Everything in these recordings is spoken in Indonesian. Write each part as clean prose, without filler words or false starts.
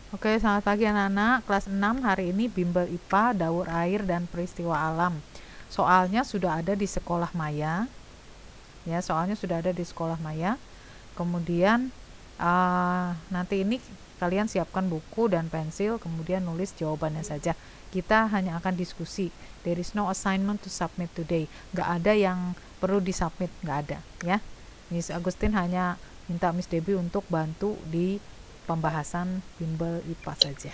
Oke, selamat pagi anak-anak. Kelas 6 hari ini bimbel IPA, daur air, dan peristiwa alam. Soalnya sudah ada di sekolah Maya. Ya, soalnya sudah ada di sekolah Maya. Kemudian nanti ini kalian siapkan buku dan pensil, kemudian nulis jawabannya saja. Kita hanya akan diskusi. There is no assignment to submit today. Nggak ada yang perlu disubmit, nggak ada. Ya, Miss Agustin hanya minta Miss Debbie untuk bantu di pembahasan bimbel IPA saja.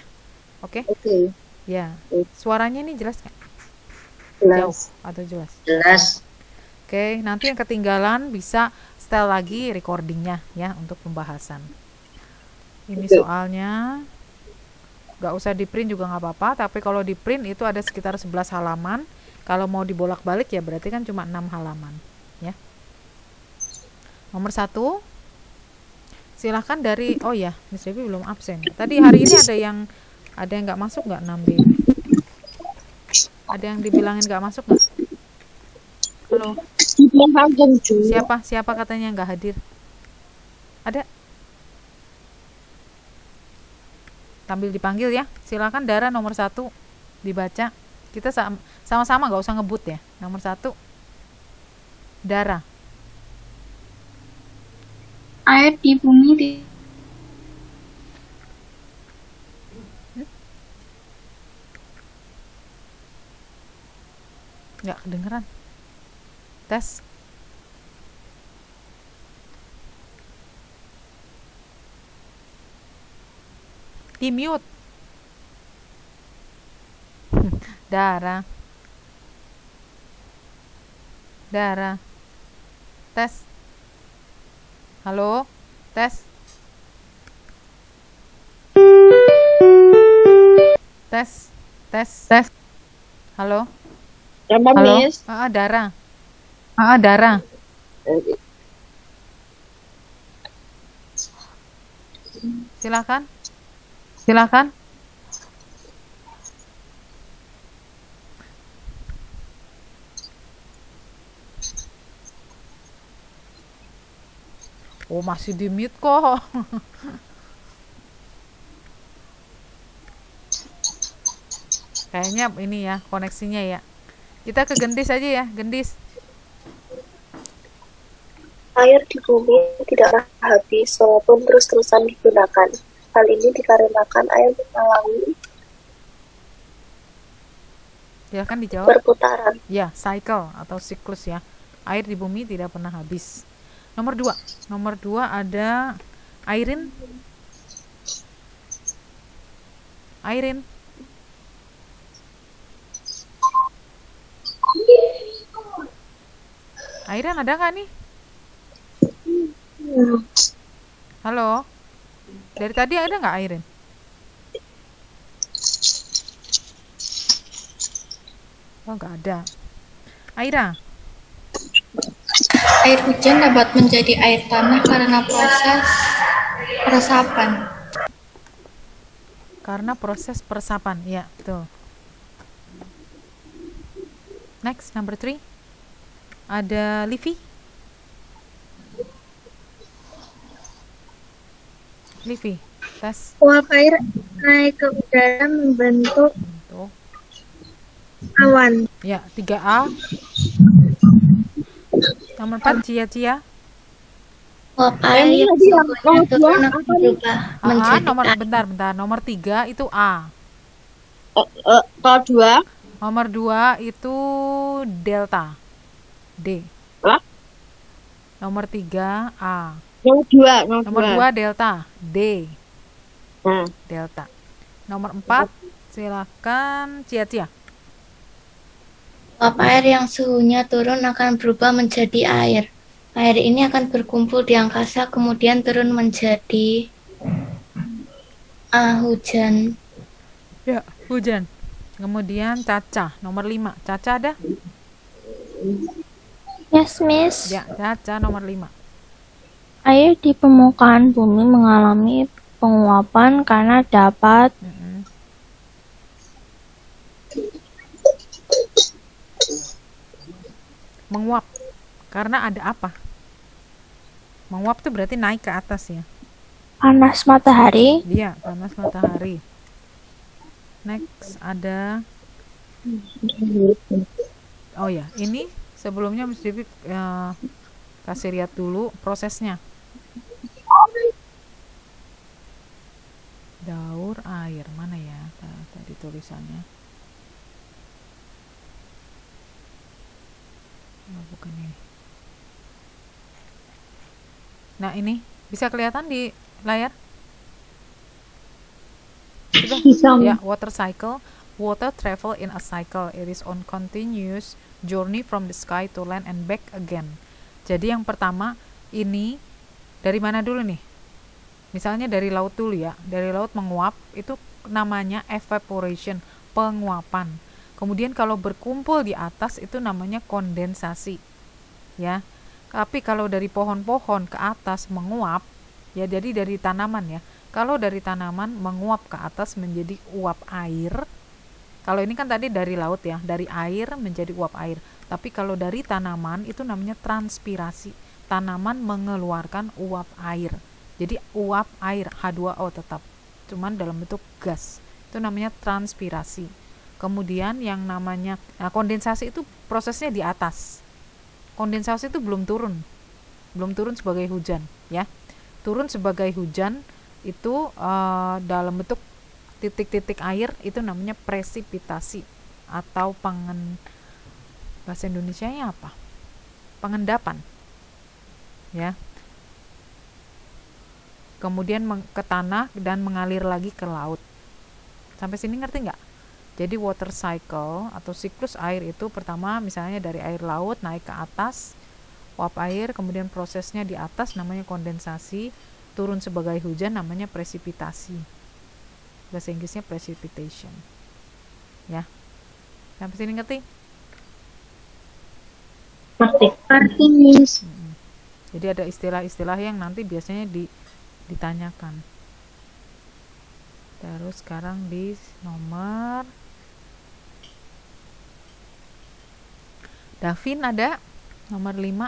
Oke? Oke. Ya. Suaranya ini jelas nggak? Jauh Jelas. atau jelas? Jelas. Oke, nanti yang ketinggalan bisa setel lagi recordingnya ya untuk pembahasan. Ini soalnya nggak usah di print juga nggak apa-apa, tapi kalau di print itu ada sekitar 11 halaman. Kalau mau dibolak-balik ya berarti kan cuma 6 halaman ya. Nomor 1, silahkan dari, oh ya, Miss Debbie belum absen. Tadi hari ini ada yang nggak masuk nggak 6B? Ada yang dibilangin nggak masuk nggak? Halo. Siapa katanya nggak hadir? Ada? Sambil dipanggil ya. Silakan Dara nomor 1 dibaca. Kita sama-sama nggak usah ngebut ya. Nomor 1, Dara. Air di bumi Nggak kedengeran. Tes. Di mute. Dara. Tes. Halo. Tes. Tes. Halo. Halo. Dara. Silakan. Oh, masih di mute kok. Kayaknya ini ya koneksinya ya. Kita ke Gendis aja ya, Gendis. Air di bumi tidak pernah habis walaupun terus-terusan digunakan. Hal ini dikarenakan air mengalami Silakan dijawab. perputaran. Ya, cycle atau siklus ya. Air di bumi tidak pernah habis. Nomor 2 ada Airin. Airin ada nggak nih? Halo. Dari tadi ada nggak Airin? Oh, nggak ada. Aira. air hujan dapat menjadi air tanah karena proses peresapan. Ya, betul. Next, number 3. Ada Livi. Tes. Uap air naik ke udara membentuk awan. Ya, 3A. Nomor 4, Cia. Uap air yang suhunya turun akan berubah menjadi bentar. Nomor 3 itu A. Kalau 2? Nomor 2 itu delta. D. Nomor 3 A. Nomor 2 delta. D. Delta. Nomor 4 silakan Cia. Uap air yang suhunya turun akan berubah menjadi air. Air ini akan berkumpul di angkasa kemudian turun menjadi hujan. Ya, hujan. Kemudian Caca, nomor 5. Caca ada? Yes, Miss. Ya, Caca nomor 5. Air di permukaan bumi mengalami penguapan karena dapat menguap. Karena ada apa? Menguap itu berarti naik ke atas ya. Panas matahari. Dia panas matahari. Next ada, oh ya, ini sebelumnya Miss Devi kasih lihat dulu prosesnya. Daur air mana ya tadi tulisannya? Oh, bukan ini. Nah, ini bisa kelihatan di layar? Sudah? Bisa. Ya, water cycle. Water travel in a cycle. It is on continuous journey from the sky to land and back again. Jadi yang pertama ini dari mana dulu nih? Misalnya dari laut dulu ya. Dari laut menguap itu namanya evaporation, penguapan. Kemudian kalau berkumpul di atas itu namanya kondensasi. Ya. Tapi kalau dari pohon-pohon ke atas menguap, ya jadi dari tanaman ya. Kalau dari tanaman menguap ke atas menjadi uap air. Kalau ini kan tadi dari laut ya, dari air menjadi uap air. Tapi kalau dari tanaman itu namanya transpirasi. Tanaman mengeluarkan uap air. Jadi uap air H2O tetap, cuman dalam bentuk gas. Itu namanya transpirasi. Kemudian yang namanya kondensasi itu prosesnya di atas. Kondensasi itu belum turun sebagai hujan ya. Turun sebagai hujan itu dalam bentuk titik-titik air, itu namanya presipitasi atau bahasa Indonesianya apa? Pengendapan ya. Kemudian ke tanah dan mengalir lagi ke laut. Sampai sini ngerti nggak? Jadi water cycle atau siklus air itu pertama misalnya dari air laut naik ke atas, uap air, kemudian prosesnya di atas namanya kondensasi, turun sebagai hujan namanya presipitasi. Bahasa Inggrisnya precipitation. Ya. Sampai sini ngerti? Ngerti, Miss. Jadi ada istilah-istilah yang nanti biasanya ditanyakan. Terus sekarang di nomor Davin ada nomor 5.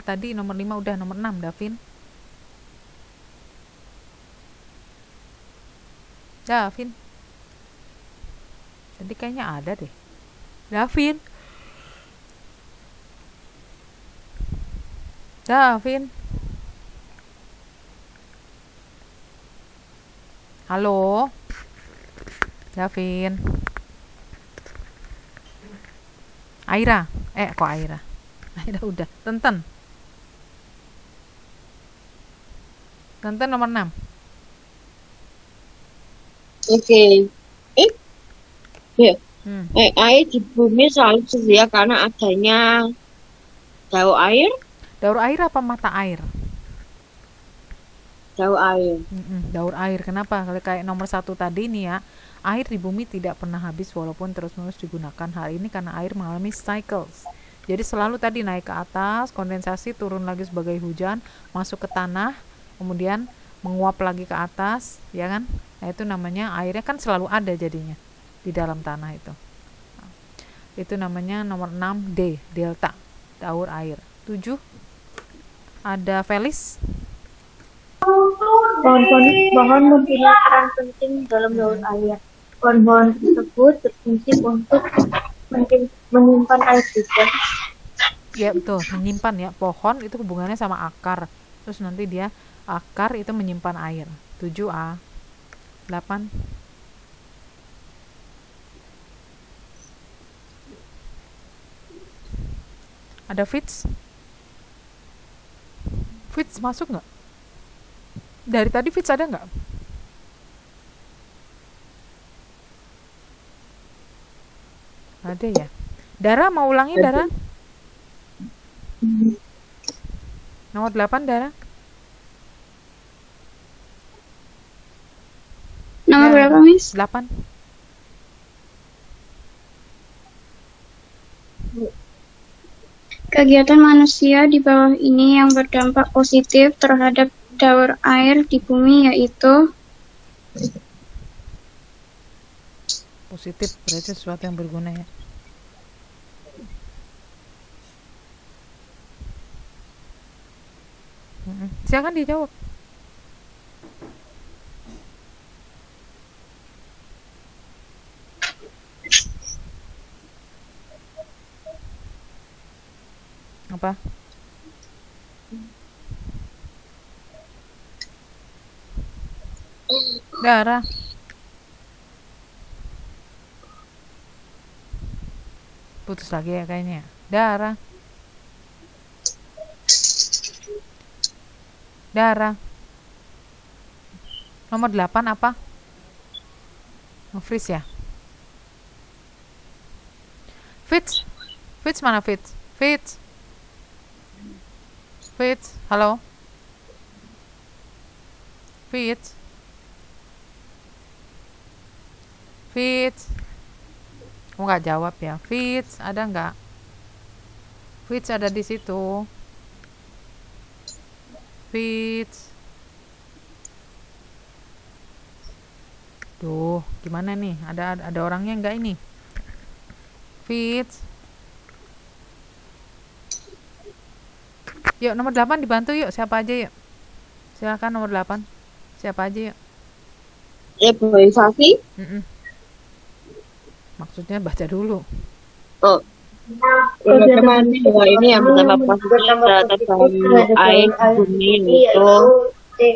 Tadi nomor 5 udah, nomor 6 Davin. Tadi kayaknya ada deh. Davin. Halo. Davin. Aira. Kok Aira? Aira udah. Tenten nomor 6. Oke. Ya. Air di bumi selalu sedia karena adanya daur air. Daur air apa mata air? Daur air. Daur air. Kenapa? Kalau kayak nomor 1 tadi nih ya, air di bumi tidak pernah habis walaupun terus-menerus digunakan. Hal ini karena air mengalami cycles. Jadi selalu tadi naik ke atas, kondensasi, turun lagi sebagai hujan, masuk ke tanah, kemudian menguap lagi ke atas, ya kan? Nah, itu namanya airnya kan selalu ada jadinya di dalam tanah itu. Itu namanya nomor 6 D, delta, daur air. 7 ada Felis. Pohon mempunyai peran penting dalam daur air. Pohon-pohon tersebut berfungsi untuk menyimpan air juga. Ya betul, menyimpan ya. Pohon itu hubungannya sama akar. Terus nanti dia akar itu menyimpan air. 7A. 8. Ada Fitz? Fitz masuk nggak? Dari tadi Fitz ada nggak? Ada ya. Dara mau ulangi Dara? Nomor 8 Dara. Nomor Ya, berapa, Miss? 8. Kegiatan manusia di bawah ini yang berdampak positif terhadap daur air di bumi yaitu Positif berarti sesuatu yang berguna ya. Silakan dijawab. apa? Darah. Putus lagi ya kayaknya. Darah. Darah. Nomor 8 apa? Nge-freeze ya? Fitz. Fitz mana Fitz? Fitz. Fitz, halo. Fitz. Fitz. Kok nggak jawab ya? Fitz, ada nggak? Fitz ada di situ. Fitz. Duh, gimana nih? Ada orangnya nggak ini? Fitz. Yuk nomor 8 dibantu yuk. Siapa aja yuk? Silakan nomor 8. Siapa aja yuk? Reboisasi. Maksudnya baca dulu. Oh. Teman-teman, ini yang pertama posisi terhadap air bumi itu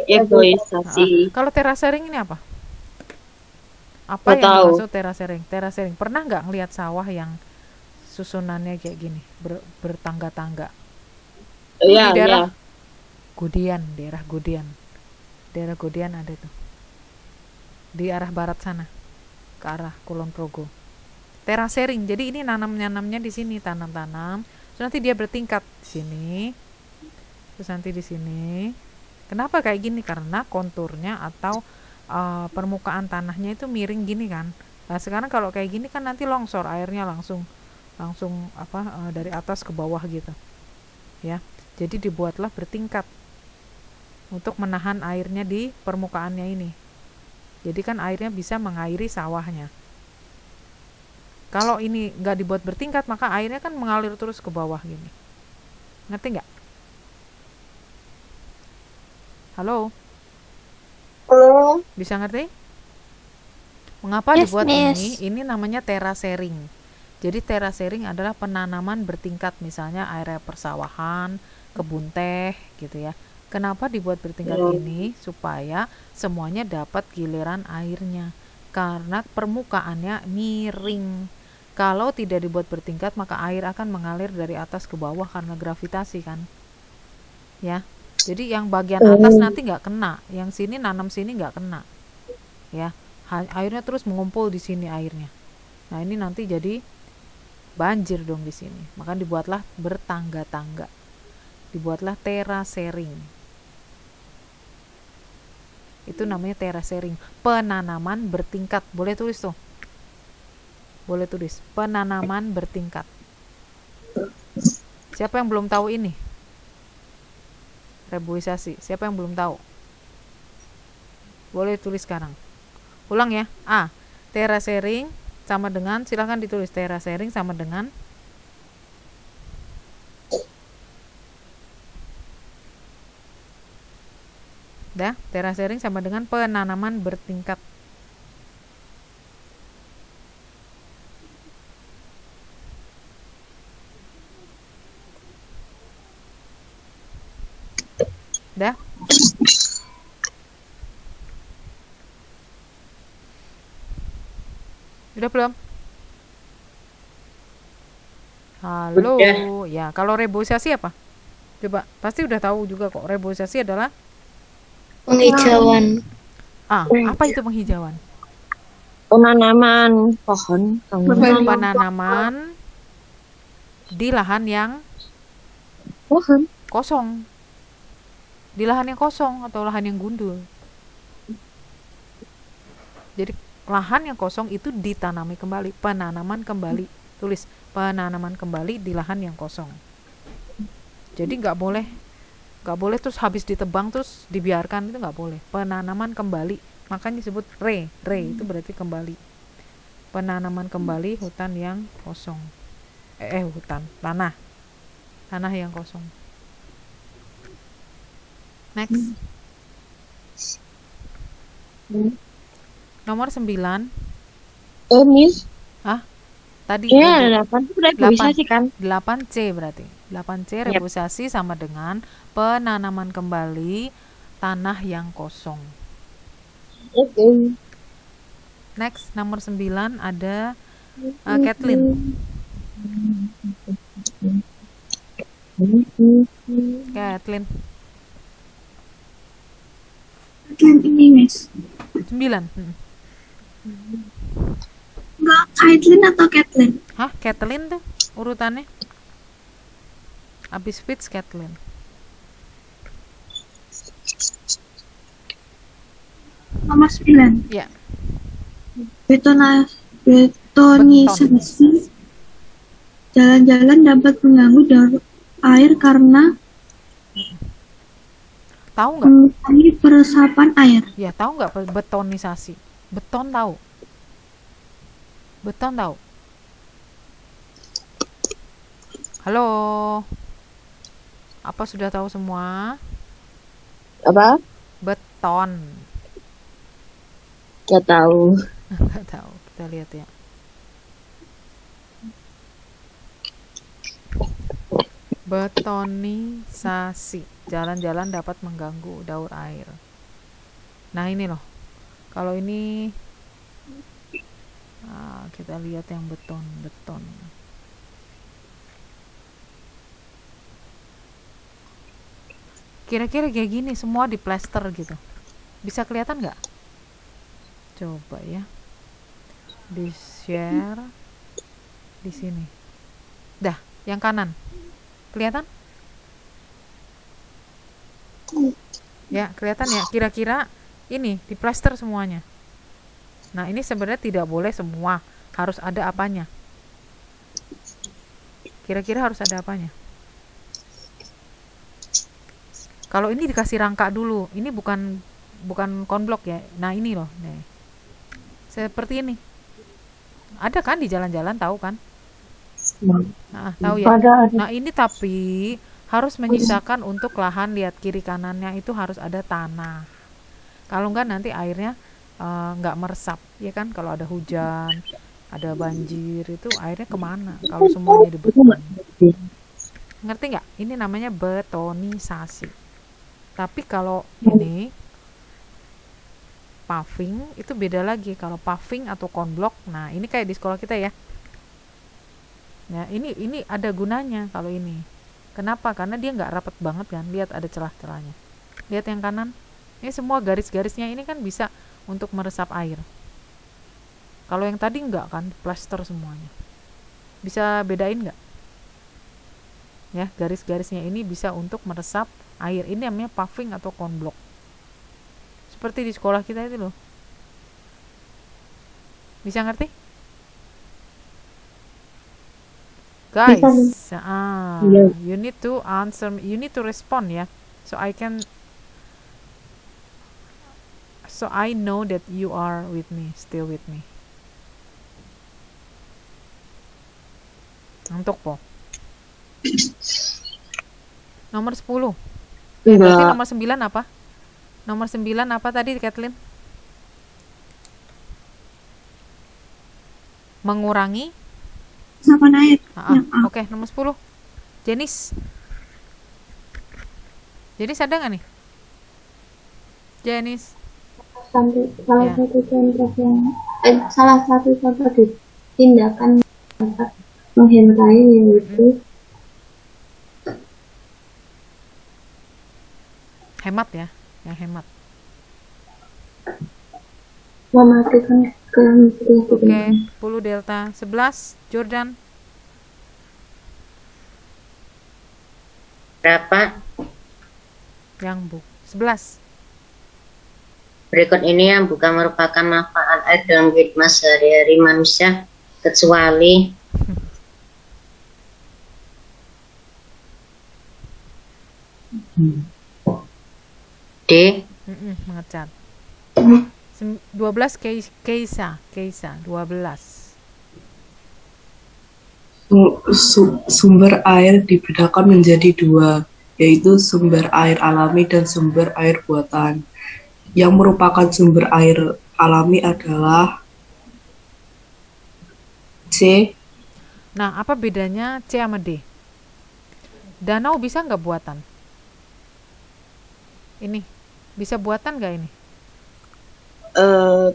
reboisasi. Kalau terasering ini apa? Apa yang dimaksud terasering? Terasering. Pernah nggak ngelihat sawah yang susunannya kayak gini, bertangga-tangga? Iya, di daerah iya. Gudian, daerah Gudian. Daerah Gudian ada tuh. Di arah barat sana. Ke arah Kulon Progo. Terasering. Jadi ini nanamnya di sini, tanam-tanam. Terus nanti dia bertingkat di sini. Terus nanti di sini. Kenapa kayak gini? Karena konturnya atau permukaan tanahnya itu miring gini kan. Nah, sekarang kalau kayak gini kan nanti longsor, airnya langsung dari atas ke bawah gitu. Ya. Jadi dibuatlah bertingkat untuk menahan airnya di permukaannya ini. Jadi kan airnya bisa mengairi sawahnya. Kalau ini nggak dibuat bertingkat, maka airnya kan mengalir terus ke bawah gini. Ngerti nggak? Halo? Halo? Bisa ngerti? Mengapa dibuat ini? Ini namanya terasering. Jadi terasering adalah penanaman bertingkat, misalnya area persawahan, kebun teh gitu ya. Kenapa dibuat bertingkat ini? Supaya semuanya dapat giliran airnya. Karena permukaannya miring. Kalau tidak dibuat bertingkat, maka air akan mengalir dari atas ke bawah karena gravitasi kan. Ya. Jadi yang bagian atas nanti nggak kena, yang sini nanam sini nggak kena. Ya. Airnya terus mengumpul di sini airnya. Nah, ini nanti jadi banjir dong di sini. Maka dibuatlah bertangga-tangga. Dibuatlah terasering. Itu namanya terasering, penanaman bertingkat. Boleh tulis tuh. Boleh tulis, penanaman bertingkat. Siapa yang belum tahu ini? Reboisasi. Siapa yang belum tahu? Boleh tulis sekarang. Ulang ya. A. Terasering sama dengan, silakan ditulis, terasering sama dengan terasering sama dengan penanaman bertingkat. Dah? Udah belum? Halo. Ya, kalau reboisasi apa? Coba, pasti udah tahu juga kok. Reboisasi adalah penghijauan. Apa itu penghijauan? Penanaman pohon. Penanaman di lahan yang kosong. Di lahan yang kosong atau lahan yang gundul. Jadi lahan yang kosong itu ditanami kembali, penanaman kembali. Tulis penanaman kembali di lahan yang kosong. Jadi nggak boleh terus habis ditebang terus dibiarkan, itu nggak boleh. Penanaman kembali, makanya disebut re itu berarti kembali. Penanaman kembali hutan yang kosong. Tanah yang kosong. Next. Nomor 9. Miss. Tadi ada 8 itu reboisasi kan? 8C berarti. 8C Yap. rebusasi sama dengan penanaman kembali tanah yang kosong. Oke. Next, nomor 9 ada Kathleen. Kathleen. Kathleen ini, Miss. 9. Enggak, Kathleen atau Kathleen? Hah, Kathleen tuh urutannya. Abis Fitz Kathleen. Nomor 9. Ya, Betonisasi. Jalan-jalan dapat mengganggu daur air karena tahu nggak? mengurangi peresapan air. Ya, tahu nggak betonisasi? Beton tahu? Beton tahu? Halo? Apa sudah tahu semua? Apa? Beton. Gak tahu. Nggak tahu. Kita lihat ya. Betonisasi. Jalan-jalan dapat mengganggu daur air. Nah, ini loh. Kalau ini kita lihat yang beton. Kira-kira kayak gini semua di plester gitu. Bisa kelihatan nggak? Coba ya. Di share di sini. Dah, yang kanan. Kelihatan? Ya, kelihatan ya. Kira-kira ini di plester semuanya. Nah, ini sebenarnya tidak boleh semua. Harus ada apanya. Kira-kira harus ada apanya. Kalau ini dikasih rangka dulu. Ini bukan konblok ya. Nah, ini loh. Nih. Seperti ini. Ada kan di jalan-jalan, tahu kan? Nah, tahu ya. Nah, ini tapi harus menyisakan untuk lahan. Lihat kiri kanannya itu harus ada tanah. Kalau enggak nanti airnya enggak meresap, ya kan? Kalau ada hujan, ada banjir, itu airnya kemana? Kalau semuanya dibeton. Ngerti nggak? Ini namanya betonisasi. Tapi kalau ini paving itu beda lagi. Kalau paving atau konblok, nah ini kayak di sekolah kita ya. Nah, ini ada gunanya kalau ini. Kenapa? Karena dia nggak rapat banget kan. Lihat ada celah-celahnya. Lihat yang kanan. Ini semua garis-garisnya ini kan bisa untuk meresap air. Kalau yang tadi nggak kan, plaster semuanya. Bisa bedain nggak? Ya, garis-garisnya ini bisa untuk meresap air. Ini namanya paving atau konblok. Seperti di sekolah kita itu loh. Bisa ngerti? Guys, you need to answer, you need to respond ya. So I know that you are with me, still with me. Untuk po. Nomor 10. Berarti nomor 9 apa? Nomor 9 apa tadi, Kathleen? Mengurangi Resapan air. Oke, nomor 10. Jenis ada nggak nih? Jenis. Salah satu contoh di tindakan menghentai yaitu Hemat ya, yang hemat. mematikan kelistrikan. Oke, 10 delta. 11 Jordan. Berapa? Yang bu 11. Berikut ini yang bukan merupakan manfaat air dalam kehidupan sehari-hari manusia kecuali D. Mengecat. 12 Keisa 12. Sumber air dibedakan menjadi dua, yaitu sumber air alami dan sumber air buatan. Yang merupakan sumber air alami adalah C. Nah, apa bedanya C sama D? Danau bisa nggak buatan? Ini bisa buatan nggak ini?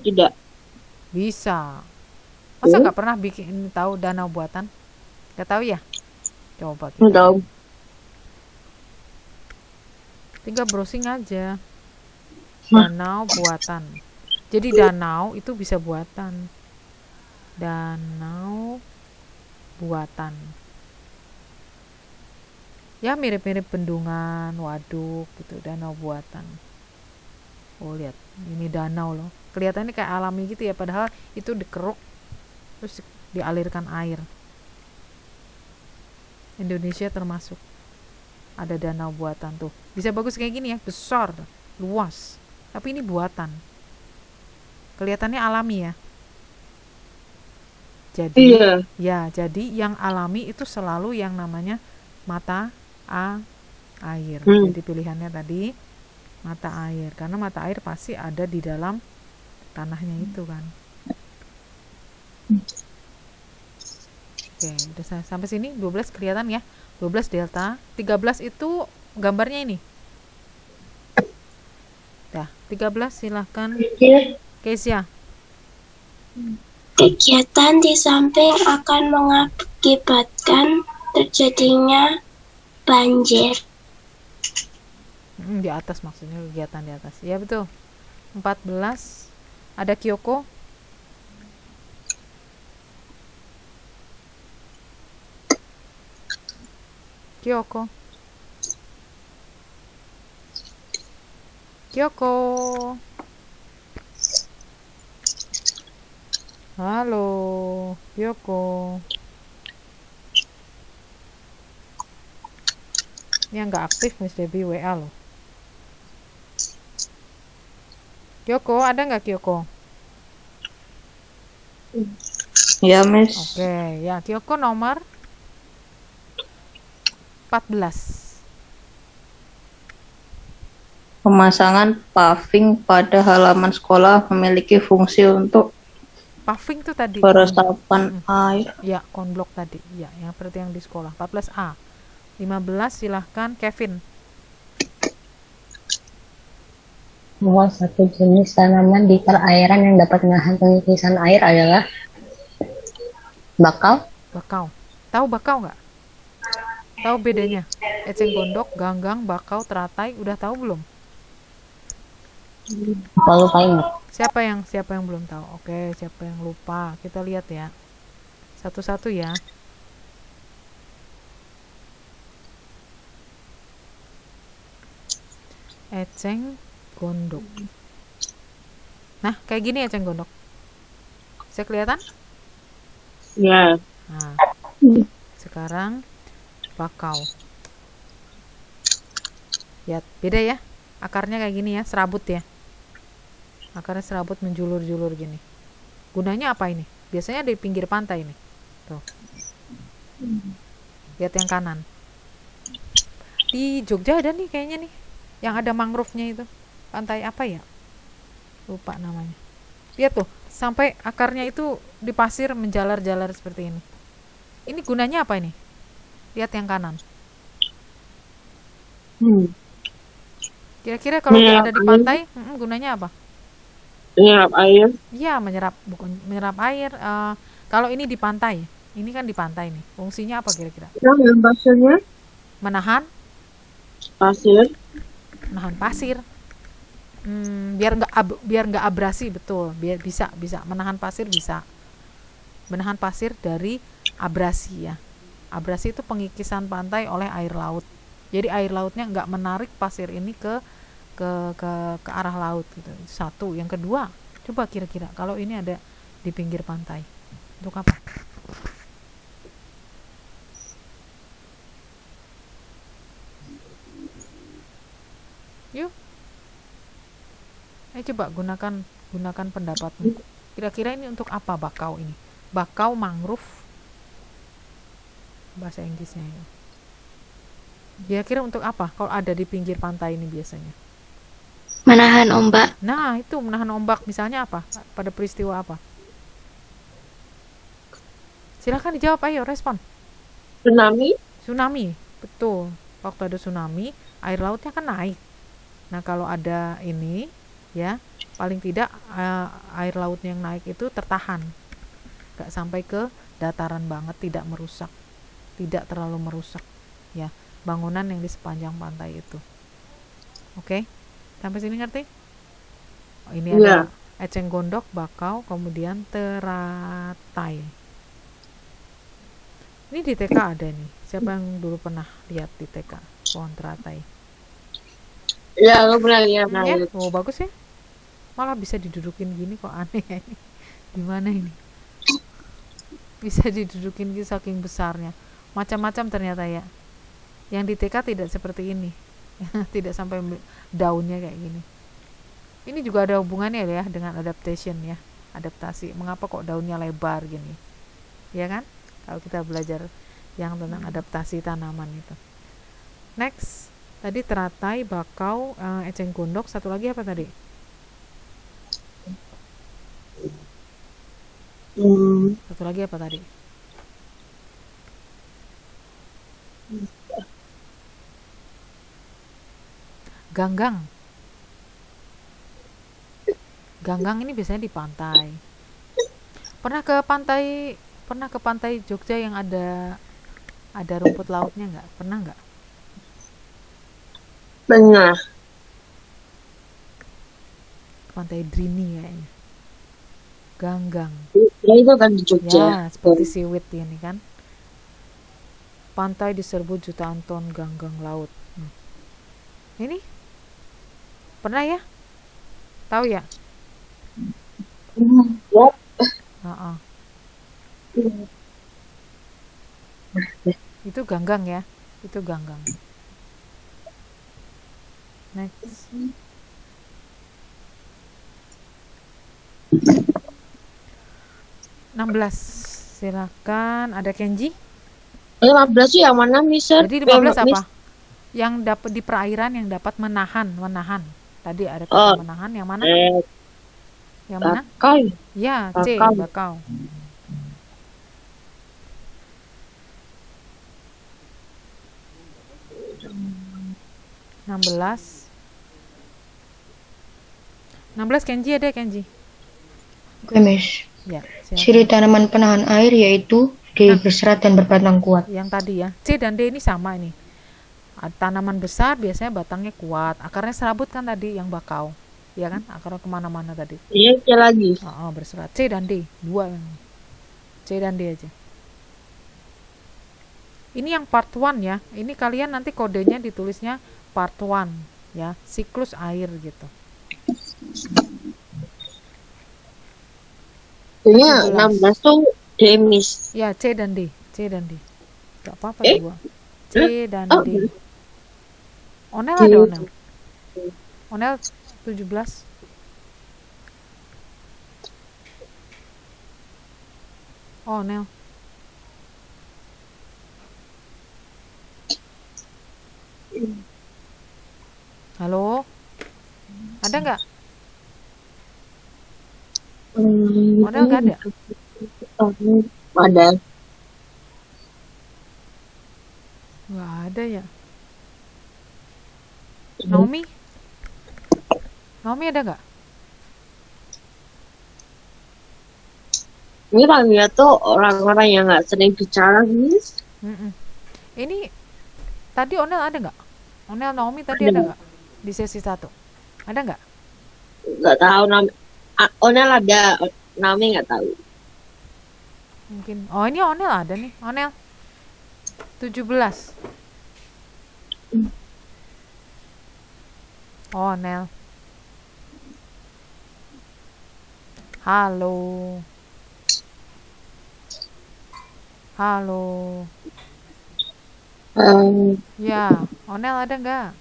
Tidak. Bisa. Masa nggak pernah bikin tahu danau buatan? Nggak tahu ya? Coba kita Tahu. tinggal browsing aja. Danau buatan. Jadi danau itu bisa buatan. Danau buatan. Ya mirip-mirip bendungan, waduk gitu, danau buatan. Oh lihat, ini danau loh. Kelihatannya kayak alami gitu ya, padahal itu dikeruk terus dialirkan air. Indonesia termasuk ada danau buatan tuh. Bisa bagus kayak gini ya, besar, luas. Tapi ini buatan. Kelihatannya alami ya. Jadi Iya. ya, jadi yang alami itu selalu yang namanya mata air. Jadi pilihannya tadi mata air, karena mata air pasti ada di dalam tanahnya itu kan. Oke, udah sampai sini 12 kelihatan ya. 12 delta, 13 itu gambarnya ini. Dah, 13 silahkan Kesia. Kegiatan di samping akan mengakibatkan terjadinya banjir. Di atas maksudnya, kegiatan di atas. Ya betul. 14 ada Kyoko. Kyoko. Kyoko. Halo, Kyoko. Ini yang nggak aktif Miss Debbie WA loh. Kyoko, ada nggak Kyoko? Ya, Miss. Oke, ya Kyoko nomor 14. Pemasangan paving pada halaman sekolah memiliki fungsi untuk Paving tuh tadi. peresapan air. Ya, konblok tadi. Ya, yang seperti yang di sekolah. 14A. 15 silahkan Kevin. Bahwa satu jenis tanaman di perairan yang dapat menahan pengikisan air adalah bakau. Bakau. Tahu bakau nggak? Tahu bedanya? Eceng gondok, ganggang, bakau, teratai. Udah tahu belum? Lupa ingat. Siapa yang belum tahu? Oke, siapa yang lupa? Kita lihat ya. Satu-satu ya. Eceng gondok. Nah, kayak gini eceng gondok. Bisa kelihatan? Ya. Nah, sekarang bakau. Lihat, beda ya. Akarnya kayak gini ya, serabut ya. Akarnya serabut menjulur-julur gini. Gunanya apa ini? Biasanya di pinggir pantai ini. Tuh. Lihat yang kanan. Di Jogja ada nih kayaknya nih. Yang ada mangrove-nya itu. Pantai apa ya? Lupa namanya. Lihat tuh, sampai akarnya itu di pasir menjalar-jalar seperti ini. Ini gunanya apa ini? Lihat yang kanan. Kira-kira kalau dia ada di pantai, gunanya apa? Menyerap air. Iya, menyerap, bukan menyerap air. Kalau ini di pantai, ini kan di pantai nih. Fungsinya apa kira-kira? Yang pasirnya? Menahan Pasir. menahan pasir. Biar nggak abrasi, betul. Biar bisa menahan pasir, bisa menahan pasir dari abrasi ya. Abrasi itu pengikisan pantai oleh air laut. Jadi air lautnya nggak menarik pasir ini ke arah laut gitu. Satu. Yang kedua, coba kira-kira kalau ini ada di pinggir pantai, untuk apa? Yuk. Coba gunakan pendapatmu. Kira-kira ini untuk apa bakau ini? Bakau mangrove bahasa Inggrisnya ya. Kira-kira untuk apa kalau ada di pinggir pantai ini biasanya? Menahan ombak. Nah, itu menahan ombak. Misalnya apa? Pada peristiwa apa? Silahkan dijawab, ayo respon. Tsunami. Tsunami. Betul. Waktu ada tsunami, air lautnya kan naik. Nah, kalau ada ini, ya, paling tidak air laut yang naik itu tertahan. Gak sampai ke dataran banget, tidak merusak. Tidak terlalu merusak, ya, bangunan yang di sepanjang pantai itu. Oke? Sampai sini ngerti? Oh, ini Iya. ada eceng gondok, bakau, kemudian teratai. Ini di TK ada nih. Siapa yang dulu pernah lihat di TK pohon teratai? Ya, aku pernah lihat. Ya? Oh, bagus ya. Malah bisa didudukin gini, kok aneh ya ini. Gimana ini? Bisa didudukin gini saking besarnya. Macam-macam ternyata ya. Yang di TK tidak seperti ini. Tidak sampai daunnya kayak gini. Ini juga ada hubungannya ya dengan adaptation ya. Adaptasi. Mengapa kok daunnya lebar gini? Ya kan? Kalau kita belajar yang tentang adaptasi tanaman itu. Next, tadi teratai, bakau, eceng gondok, satu lagi apa tadi? Satu lagi apa tadi? Ganggang. Ganggang ini biasanya di pantai. Pernah ke pantai Jogja yang ada rumput lautnya nggak? Pernah nggak? Pernah. Pantai Drini kayaknya. Ganggang. Ya itu kan di Jogja. Ya, seperti siwit ini kan. Pantai diserbu jutaan ton ganggang laut. Ini pernah ya? Tahu ya? Ya. Itu ganggang ya. Itu ganggang. Next. (16) silakan. Ada Kenji? 15 yang mana, Mister? Jadi 15 apa? Yang dapat di perairan, yang dapat menahan. Tadi ada kata menahan, yang mana? Yang mana? Bakau. Ya, C, bakau. (16) Kenji ada Kenji? Oke, Miss. Ya, Ciri tanaman penahan air yaitu dia berserat dan berbatang kuat. Yang tadi ya, C dan D ini sama ini. Tanaman besar biasanya batangnya kuat, akarnya serabut kan tadi yang bakau, ya kan? Akarnya kemana-mana tadi. Iya, C lagi. Berserat. C dan D, dua. C dan D aja. Ini yang part 1 ya. Ini kalian nanti kodenya ditulisnya part 1 ya, siklus air gitu. Ini 16 tuh Demis. Ya, C dan D. Gak apa-apa dua. C dan D. Onel ada Onel. Onel 17. Onel. Halo? Ada nggak? Onel nggak ada? Ada. Nggak ada ya. Naomi? Naomi ada nggak? Ini kalian tuh orang-orang yang nggak sering bicara, Miss. Ini tadi Onel ada nggak? Onel, Naomi tadi ada nggak di sesi 1? Ada nggak? Nggak tahu. Onel ada, Naomi nggak tahu. Mungkin. Oh, ini Onel ada nih. Onel 17. Onel. Halo. Halo. Ya, Onel ada nggak?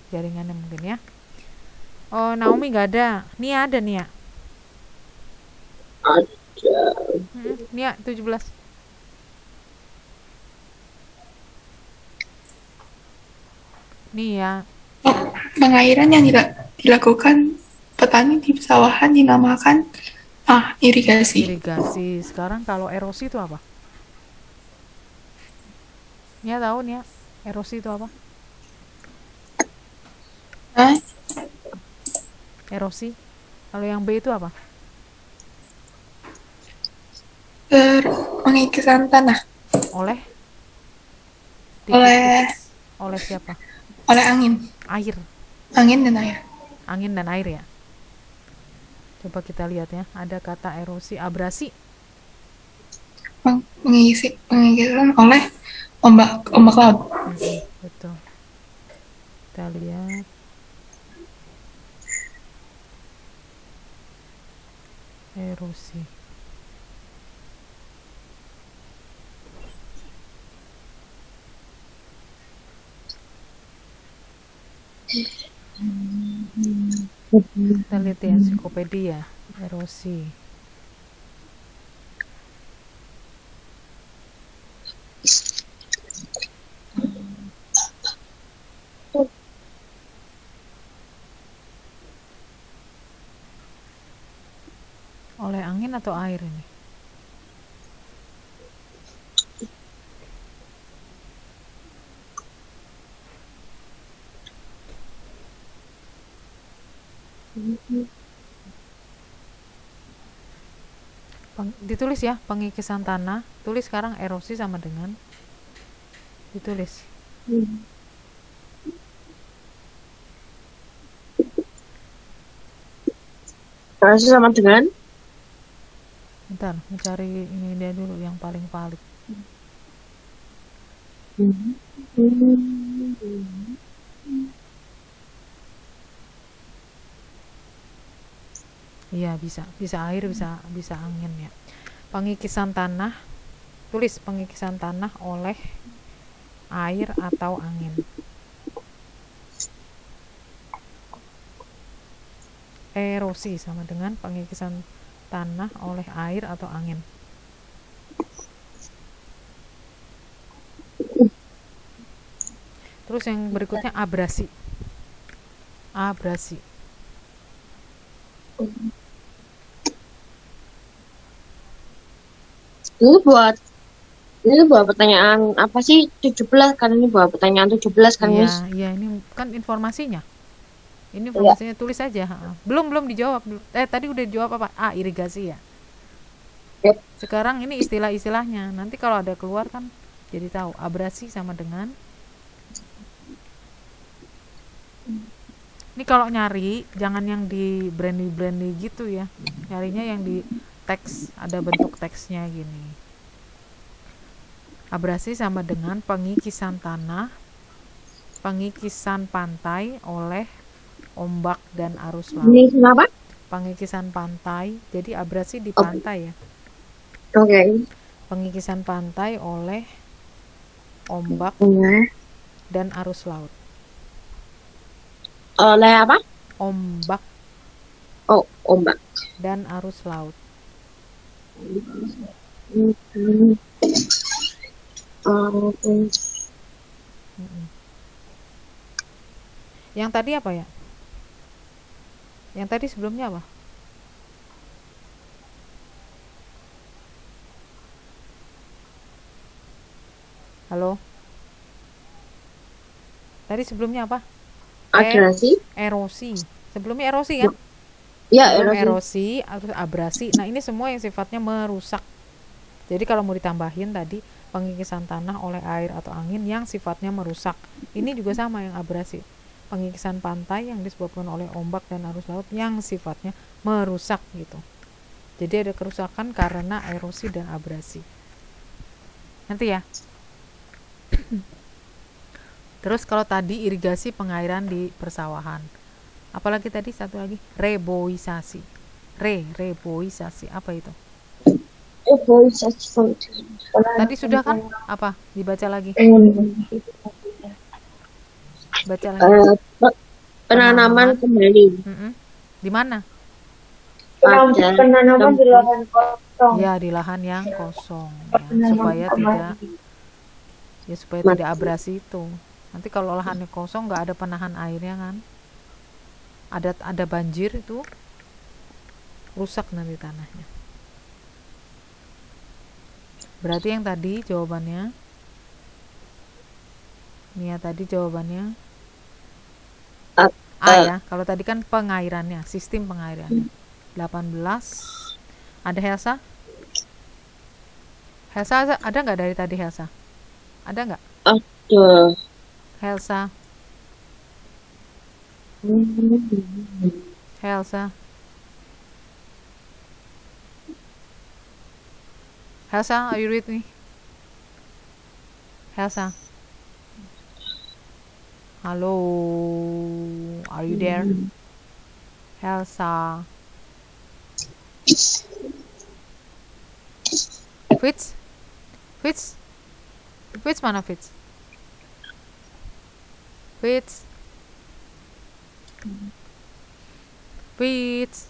Jaringannya mungkin ya. Oh, Naomi nggak ada. Nia ada, Nia. Ada. Nia 17. Nia. Pengairan yang dilakukan petani di pesawahan dinamakan irigasi. Irigasi. Sekarang kalau erosi itu apa? Ya tahu nih ya, erosi itu apa? Hah? Erosi. Kalau yang B itu apa? Pengikisan tanah Oleh oleh oleh siapa? oleh angin Air. dan air. Angin dan air ya. Coba kita lihat ya, ada kata erosi, abrasi. Pengikisan oleh ombak laut. Betul. Kita lihat. Erosi. Kita lihat ya, ensiklopedia erosi. Oleh angin atau air ini? Ditulis ya, pengikisan tanah. Tulis sekarang erosi sama dengan, ditulis. Erosi sama dengan? Bentar, mencari ini dia dulu yang paling valid. Iya, bisa air, bisa angin ya. Pengikisan tanah, tulis pengikisan tanah oleh air atau angin. Erosi sama dengan pengikisan tanah oleh air atau angin. Terus yang berikutnya abrasi. Abrasi. Ini buat pertanyaan apa sih? 17 kan, ini buat pertanyaan 17 kan, Miss? Iya, ini kan informasinya. Ini informasinya tulis aja. Belum dijawab. Tadi udah dijawab apa? Irigasi ya. Yep. Sekarang ini istilah-istilahnya. Nanti kalau ada keluar kan jadi tahu. Abrasi sama dengan. Ini kalau nyari jangan yang di brandy gitu ya. Nyarinya yang di teks, ada bentuk teksnya gini. Abrasi sama dengan pengikisan tanah, pengikisan pantai oleh ombak dan arus laut. Ini kenapa? Pengikisan pantai, jadi abrasi di pantai ya. Oke. Pengikisan pantai oleh ombak dan arus laut. Oleh apa? Ombak. Oh, ombak. Dan arus laut. Yang tadi apa ya? Yang tadi sebelumnya apa? Halo? Tadi sebelumnya apa? Erosi. Sebelumnya erosi kan? Ya, erosi, abrasi. Nah, ini semua yang sifatnya merusak. Jadi kalau mau ditambahin tadi pengikisan tanah oleh air atau angin yang sifatnya merusak. Ini juga sama yang abrasi. Pengikisan pantai yang disebabkan oleh ombak dan arus laut yang sifatnya merusak gitu. Jadi ada kerusakan karena erosi dan abrasi. Nanti ya. Terus kalau tadi irigasi pengairan di persawahan. Apalagi tadi satu lagi, reboisasi. Reboisasi apa itu? Tadi sudah kan? Apa? Dibaca lagi. Baca lagi. Penanaman kembali. Di mana? Penanaman di lahan kosong. Ya, di lahan yang kosong ya, supaya tidak abrasi itu. Nanti kalau lahannya kosong nggak ada penahan airnya kan, ada banjir itu rusak nanti tanahnya. Berarti yang tadi jawabannya Nih ya tadi jawabannya A. A ya. Kalau tadi kan pengairannya, sistem pengairannya. 18. Ada Helsa? Helsa ada nggak dari tadi Helsa? Ada nggak? Ada. Helsa? Helsa? Helsa, are you with me? Helsa? Halo, are you there? Helsa? Fitz? Fitz? Fitz mana Fitz? Fitz? Fitz?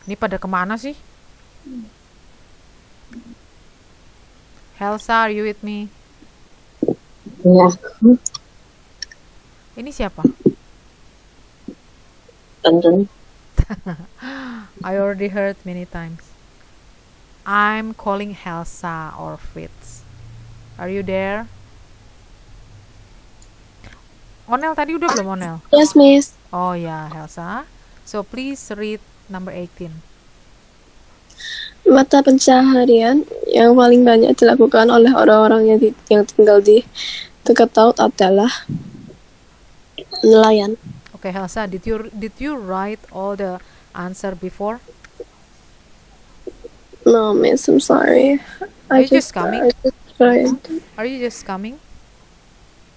Ini pada kemana sih? Helsa, are you with me? Ya. Ini siapa? Tonton. I already heard many times. I'm calling Helsa or Fitz. Are you there? Onel tadi udah belum Onel? Yes, Miss. Oh ya, Helsa. So please read number 18. Mata pencaharian yang paling banyak dilakukan oleh orang-orang yang tinggal di dekat laut adalah nelayan. Okay, Helsa, did you write all the answer before? No, Miss, I'm sorry. Are you just coming? I just tried. Are you just coming?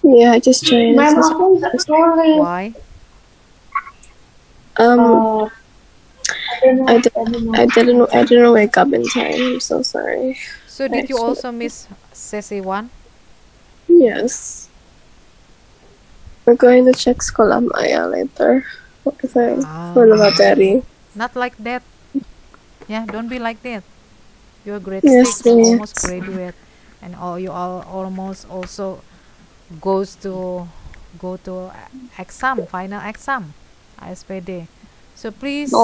Yeah, I just tried. Why? I didn't wake up in time. I'm so sorry. So did you also miss sesi 1? Yes. We're going to check Sekolah Maya later. For the materi. Not like that. Yeah, don't be like that. You're grade Yes, 6, yes. almost graduate, and you all almost also go to exam, final exam, ASPD. So please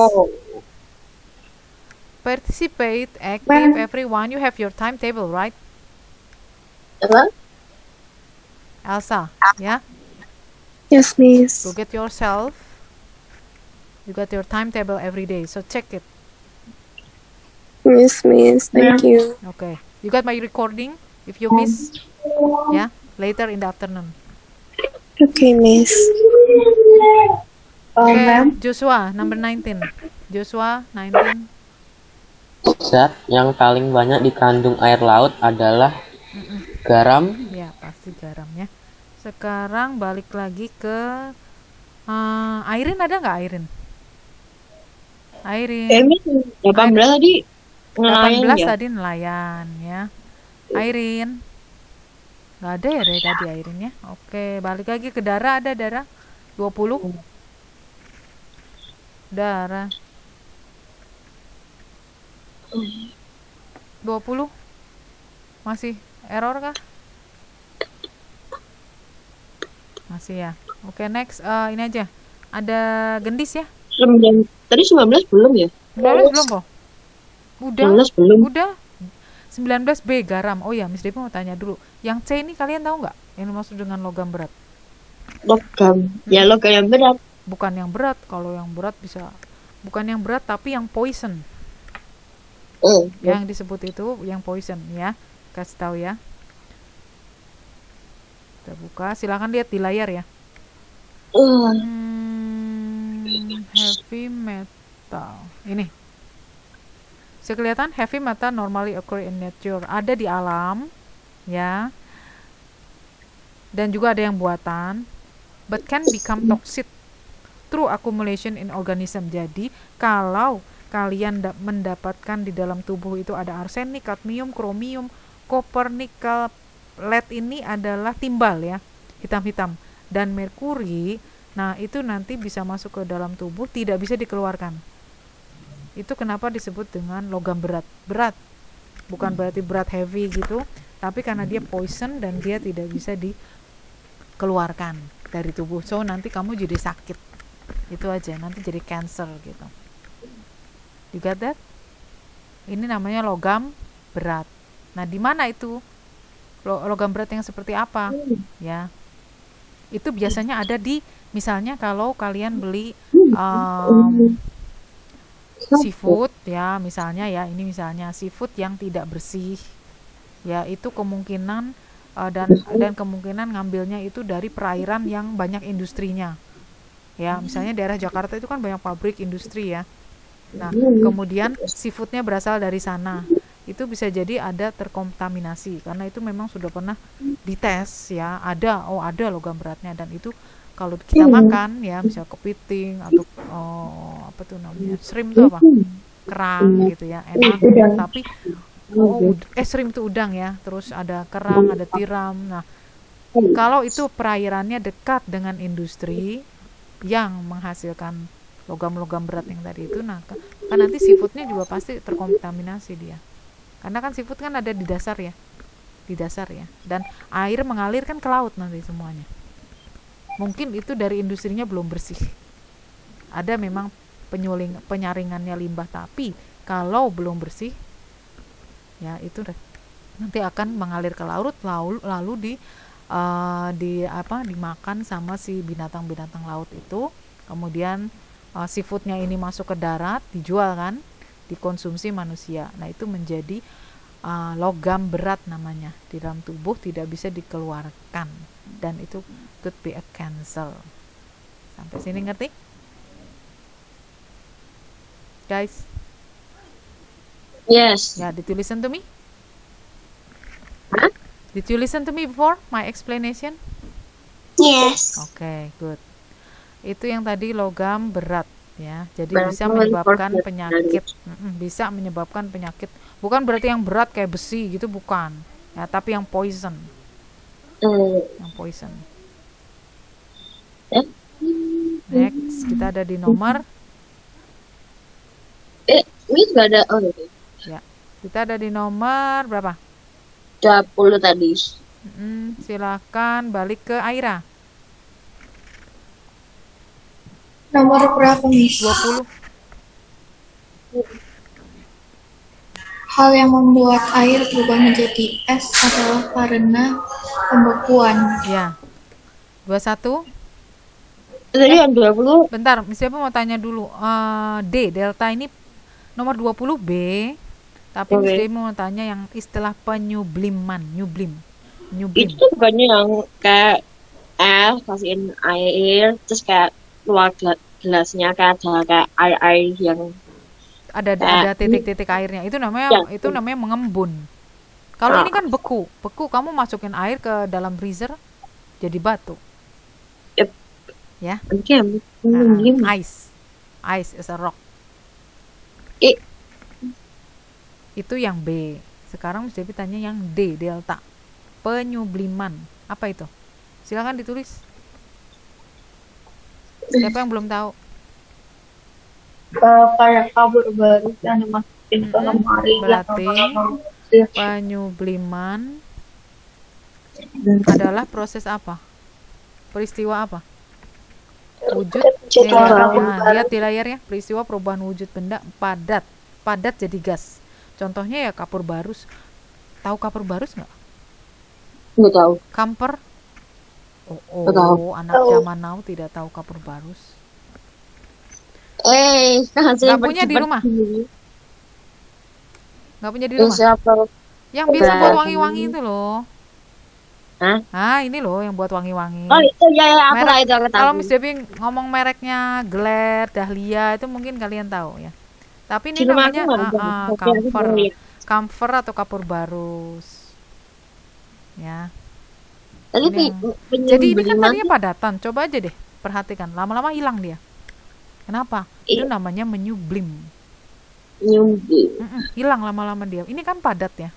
participate, active, everyone. You have your timetable, right? Apa? Elsa, yeah? Yes, Miss. Look at yourself. You got your timetable every day, so check it. Miss, thank you. Okay. You got my recording? If you miss, yeah, later in the afternoon. Okay, Miss. Okay, Joshua, number 19. Joshua, 19. Zat yang paling banyak dikandung air laut adalah garam. Ya, pasti garam ya. Sekarang balik lagi ke Airin, ada nggak Airin? Airin. 18 tadi. 18 nelayan ya? tadi nelayan ya. Airin. Nggak ada ya dari tadi Airin ya. Oke, balik lagi ke Dara, ada Dara? 20. Dara. 20. Masih error kah? Masih ya. Oke, next ini aja. Ada Gendis ya? Tadi 19 belum ya? 19 belum kok? Udah. 19 belum. Udah. 19B garam. Oh ya, Miss Devi mau tanya dulu. Yang C ini kalian tahu nggak? Yang dimaksud dengan logam berat? Logam. Ya logam yang berat. Bukan yang berat. Kalau yang berat bisa. Bukan yang berat tapi yang poison. Yang disebut itu yang poison ya. Kasih tahu ya. Kita buka. Silakan lihat di layar ya. Heavy metal. Ini. Bisa kelihatan heavy metal normally occur in nature. Ada di alam ya. Dan juga ada yang buatan. But can become toxic through accumulation in organism. Jadi kalau kalian mendapatkan di dalam tubuh itu ada arsenik, kadmium, kromium, koper, nikel, lead ini adalah timbal ya, hitam-hitam, dan merkuri. Nah, itu nanti bisa masuk ke dalam tubuh, tidak bisa dikeluarkan. Itu kenapa disebut dengan logam berat. Berat bukan berarti berat heavy gitu, tapi karena dia poison dan dia tidak bisa dikeluarkan dari tubuh. So nanti kamu jadi sakit. Itu aja, nanti jadi cancer gitu. You got that? Ini namanya logam berat. Nah, di mana itu logam berat yang seperti apa ya. Itu biasanya ada di, misalnya kalau kalian beli seafood ya, misalnya ya, ini misalnya seafood yang tidak bersih ya, itu kemungkinan dan kemungkinan ngambilnya itu dari perairan yang banyak industrinya ya. Misalnya daerah Jakarta itu kan banyak pabrik industri ya. Nah, kemudian seafoodnya berasal dari sana, itu bisa jadi ada terkontaminasi karena itu memang sudah pernah dites ya, ada logam beratnya, dan itu kalau kita makan ya, misal kepiting atau apa tuh namanya, shrimp itu apa, kerang gitu ya, enak ya, tapi shrimp itu udang ya, terus ada kerang, ada tiram. Nah, kalau itu perairannya dekat dengan industri yang menghasilkan logam-logam berat yang tadi itu, nah kan nanti seafoodnya juga pasti terkontaminasi dia, karena kan seafood kan ada di dasar ya, dan air mengalir kan ke laut nanti semuanya. Mungkin itu dari industrinya belum bersih, ada memang penyaringannya limbah, tapi kalau belum bersih ya itu nanti akan mengalir ke laut, lalu dimakan sama si binatang-binatang laut itu. Kemudian seafoodnya ini masuk ke darat, dijual kan, dikonsumsi manusia. Nah, itu menjadi logam berat namanya, di dalam tubuh tidak bisa dikeluarkan, dan itu could be a cancer. Sampai sini ngerti? Guys? Yes. Yeah, did you listen to me? Huh? Did you listen to me before my explanation? Yes. Okay, good. Itu yang tadi logam berat ya. Jadi bisa menyebabkan penyakit. Bisa menyebabkan penyakit. Bukan berarti yang berat kayak besi gitu, bukan. Ya, tapi yang poison. Yang poison. Next, kita ada di nomor ini juga ada ya. Kita ada di nomor berapa? 20 tadi. Silakan balik ke Aira. Nomor berapa, Miss? 20. Hal yang membuat air berubah menjadi es adalah karena pembekuan. Ya. 21. Tadi yang 20. Bentar, siapa mau tanya dulu. D, delta ini nomor 20B. Tapi Miss Dewi mau tanya yang istilah penyubliman, nyublim. Itu bukannya yang kayak kasihin air, terus kayak keluar gelasnya kayak ada kayak air yang ada titik-titik airnya. Itu namanya mengembun. Kalau ini kan beku kamu masukin air ke dalam freezer jadi batu. Ya. Ice is a rock. Itu yang B. Sekarang Miss Devi tanya yang D, delta. Penyubliman. Apa itu? Silakan ditulis. Siapa yang belum tahu? Kayak kabur baru yang dimasukin ke lemari. Berarti penyubliman adalah proses apa? Peristiwa apa? Wujud. Lihat di layarnya, peristiwa perubahan wujud benda padat jadi gas. Contohnya ya kapur barus. Tahu kapur barus nggak? Nggak tahu. Kamper? Anak zaman now tidak tahu kapur barus. Nggak punya di rumah? Nggak punya di rumah? Yang biasa buat wangi-wangi itu loh. Ini loh yang buat wangi-wangi. Oh itu ya aku tahu. Kalau Miss Devi ngomong mereknya Glad, Dahlia, itu mungkin kalian tahu ya. Tapi ini namanya camphor atau kapur barus. Ya. Jadi ini kan tadinya padatan. Coba aja deh perhatikan, lama-lama hilang dia. Kenapa? Itu namanya menyublim. Hilang lama-lama dia. Ini kan padat ya.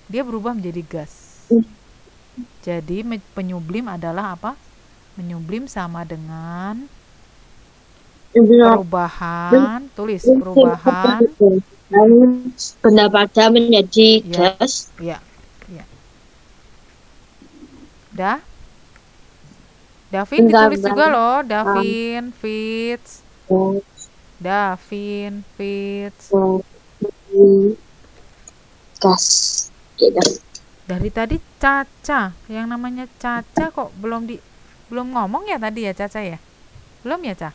Dia berubah menjadi gas. Jadi penyublim adalah apa? Menyublim sama dengan perubahan, tulis perubahan benda padat menjadi gas. Iya. Dah? Davin ditulis juga loh, Davin Fitz. Gas. Dari tadi Caca, yang namanya Caca kok belum ngomong ya tadi ya Caca ya? Belum ya, Ca?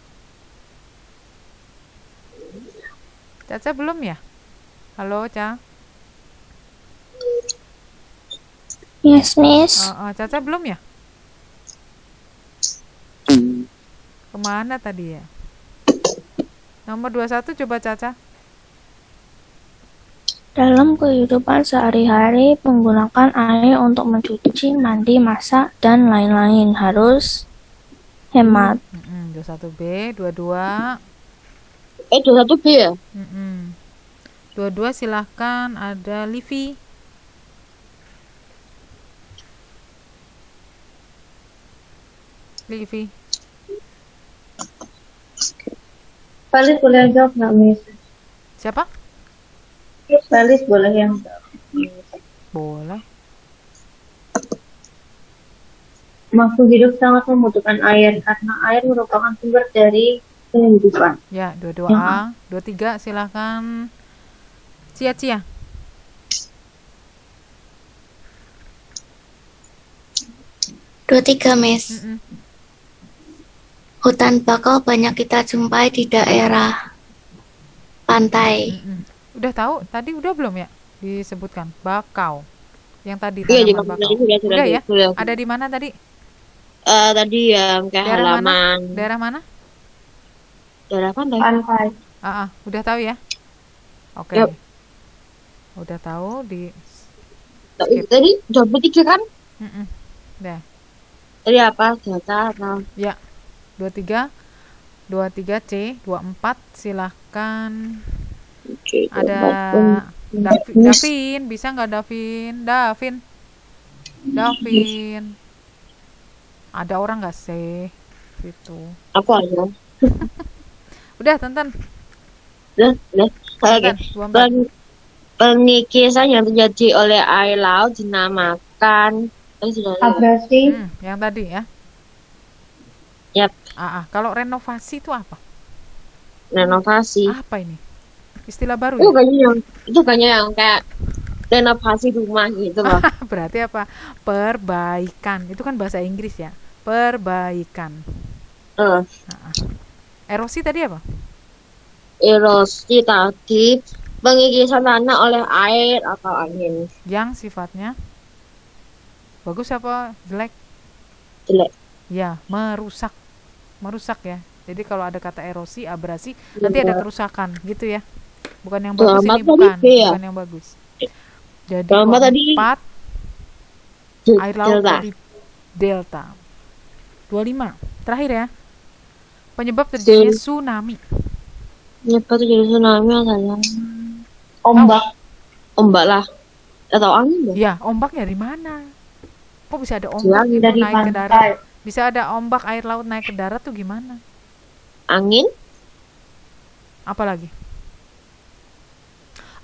Caca belum ya? Halo, Ca. Yes, Miss. Caca belum ya? Kemana tadi ya? Nomor 21 coba Caca. Dalam kehidupan sehari-hari, menggunakan air untuk mencuci, mandi, masak, dan lain-lain. Harus hemat. 21B, 22. 21B ya? 22 silahkan, ada Livi. Livi. Felis boleh jawab nggak, Miss? Siapa? Felis boleh yang Boleh. makhluk hidup sangat membutuhkan air karena air merupakan sumber dari kehidupan. Ya, 22A. 23 silahkan. Cia. 23, Miss. Hutan bakau banyak kita jumpai di daerah pantai. Udah tahu? Tadi udah belum ya disebutkan? Bakau. Yang tadi Iya, tanaman bakau. sudah, Udah ya? sudah. Ada di mana tadi? Tadi yang kayak Daerah halaman. mana? Daerah mana? Daerah pantai. Pantai. Udah tahu ya? Oke. Yap. Udah tahu di Tadi jawab 3 kan? Udah. Tadi apa? Data atau? Ya. 23 23C 24 silahkan. Oke, Ada 24. Davin, bisa nggak Davin? Ada orang nggak sih situ? Aku aja. Udah, tonton. Udah. Oke. 24. Pengikisan yang terjadi oleh air laut dinamakan abrasi. Yang tadi ya. Yap. Kalau renovasi itu apa? Renovasi. Apa ini? Istilah baru Itu ya? kayaknya yang kayak renovasi rumah gitu loh. Berarti apa? Perbaikan. Itu kan bahasa Inggris ya. Perbaikan. Erosi tadi apa? Erosi tadi pengikisan tanah oleh air atau angin. Yang sifatnya bagus apa jelek? Jelek. Ya, merusak ya. Jadi kalau ada kata erosi, abrasi, nanti ada kerusakan gitu ya. Bukan yang bagus ini, bukan yang bagus. Jadi 24 air laut dari delta. 25 terakhir ya. Penyebab terjadinya tsunami. Penyebab terjadinya tsunami adalah ombak lah atau angin ya. Ombak dari mana? Kok bisa ada ombak itu dari naik pantai. ke darat? Bisa ada ombak air laut naik ke darat tuh gimana? Angin? Apalagi?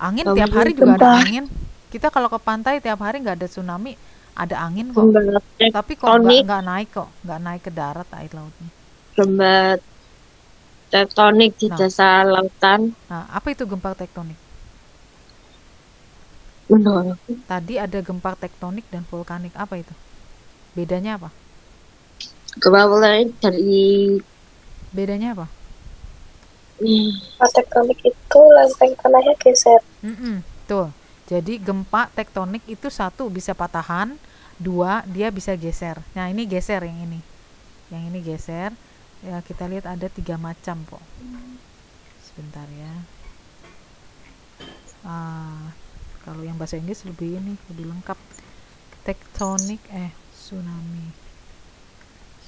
Angin tiap hari juga ada angin. Kita kalau ke pantai tiap hari nggak ada tsunami, ada angin kok. Tapi kok nggak naik ke darat air lautnya. Gempa tektonik di dasar lautan. Nah, apa itu gempa tektonik? Benar. Tadi ada gempa tektonik dan vulkanik. Apa itu? Bedanya apa? Gempa vulkanik dari. Bedanya apa? Gempa tektonik itu lempeng tanahnya geser. Tuh. Jadi gempa tektonik itu satu bisa patahan, dua dia bisa geser. Nah ini geser yang ini. Yang ini geser. Ya kita lihat ada 3 macam kok. Sebentar ya. Kalau yang bahasa Inggris lebih lengkap. Tektonik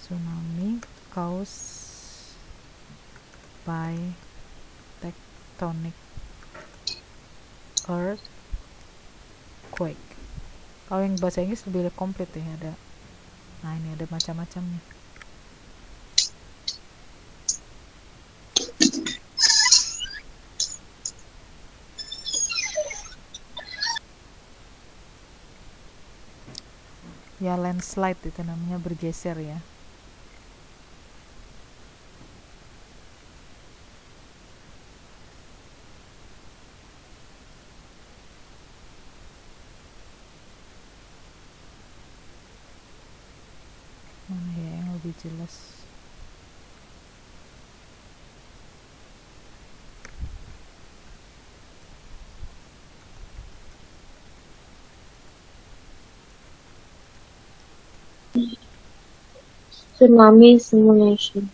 tsunami caused by tectonic earthquake. Kalau yang bahasa Inggris lebih komplit ya, ada. Nah, ini ada macam-macamnya. Ya landslide itu namanya, bergeser ya. lebih jelas. Tsunami simulation.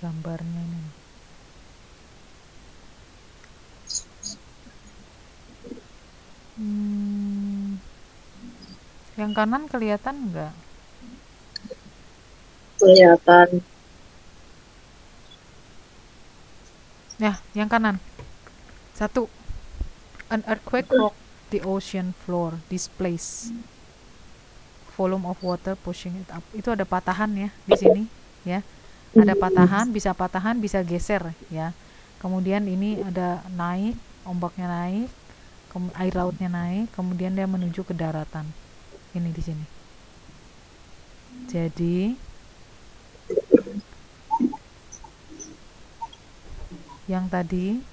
Gambarnya ini. Yang kanan kelihatan enggak? Kelihatan. Ya, yang kanan. 1. An earthquake rocked the ocean floor. Displace volume of water pushing it up. Itu ada patahan ya di sini, ya. Ada patahan, bisa geser ya. Kemudian ini ada naik, ombaknya naik, air lautnya naik, kemudian dia menuju ke daratan. Ini di sini. Jadi yang tadi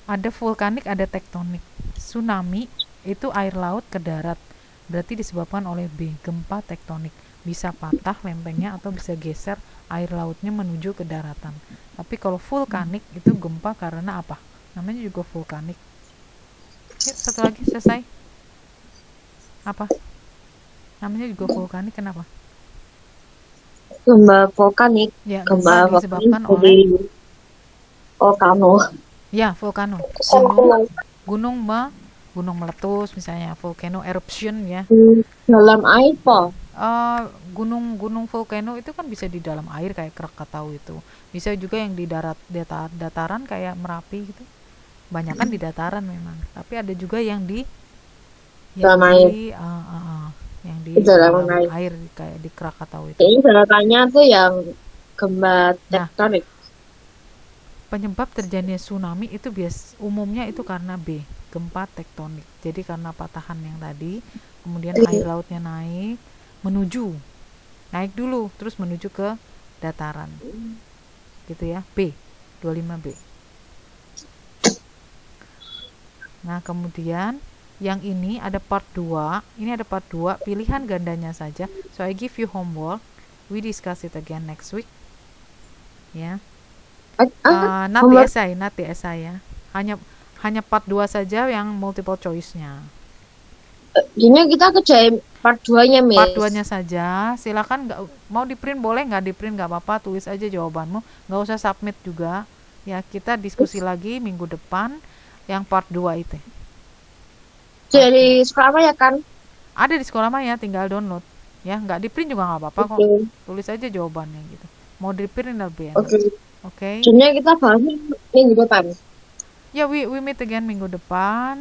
ada vulkanik, ada tektonik. Tsunami itu air laut ke darat, berarti disebabkan oleh B, gempa tektonik. Bisa patah lempengnya atau bisa geser air lautnya menuju ke daratan. Tapi kalau vulkanik itu gempa karena apa? Namanya juga vulkanik. Yuk, satu lagi selesai. Apa? Namanya juga vulkanik, kenapa? Gempa vulkanik. Ya, gempa disebabkan oleh volcano. Ya, vulkano. Gunung meletus misalnya, volcano eruption ya. Dalam air po. Gunung volcano itu kan bisa di dalam air kayak Krakatau itu. Bisa juga yang di dataran kayak Merapi gitu. Banyak kan di dataran memang. Tapi ada juga yang di dalam air. Yang di dalam air kayak di Krakatau itu. Ini datarannya tuh yang gempa tektonik. Penyebab terjadinya tsunami itu umumnya itu karena B, gempa tektonik. Jadi karena patahan yang tadi, kemudian air lautnya naik dulu terus menuju ke dataran. Gitu ya, B, 25B. Nah, kemudian yang ini ada part 2. Ini ada part 2, pilihan gandanya saja. So I give you homework. We discuss it again next week. Ya. Not the essay ya. Hanya part 2 saja yang multiple choice-nya. Jadinya kita kerjain part 2-nya, Miss. Part 2-nya saja. Silakan, mau di-print boleh, nggak di-print nggak apa-apa, tulis aja jawabanmu. Nggak usah submit juga. Ya, kita diskusi lagi minggu depan yang part 2 itu. Jadi sekolah Maya kan? Ada di sekolah Maya, tinggal download. Ya, nggak di-print juga nggak apa-apa kok. Tulis aja jawabannya gitu. Mau di-print lebih enak. Oke. Jadinya kita bahas minggu depan. Ya, we meet again minggu depan.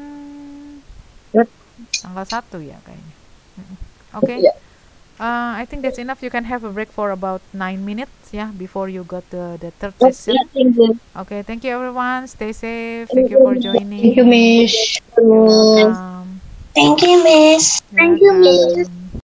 Yep. Tanggal 1 ya kayaknya. Oke. I think that's enough. You can have a break for about 9 minutes ya, before you got the third session. Okay, thank you everyone. Stay safe. Thank you for joining. Thank you, Miss. Welcome. Thank you, Miss. Thank you, Miss.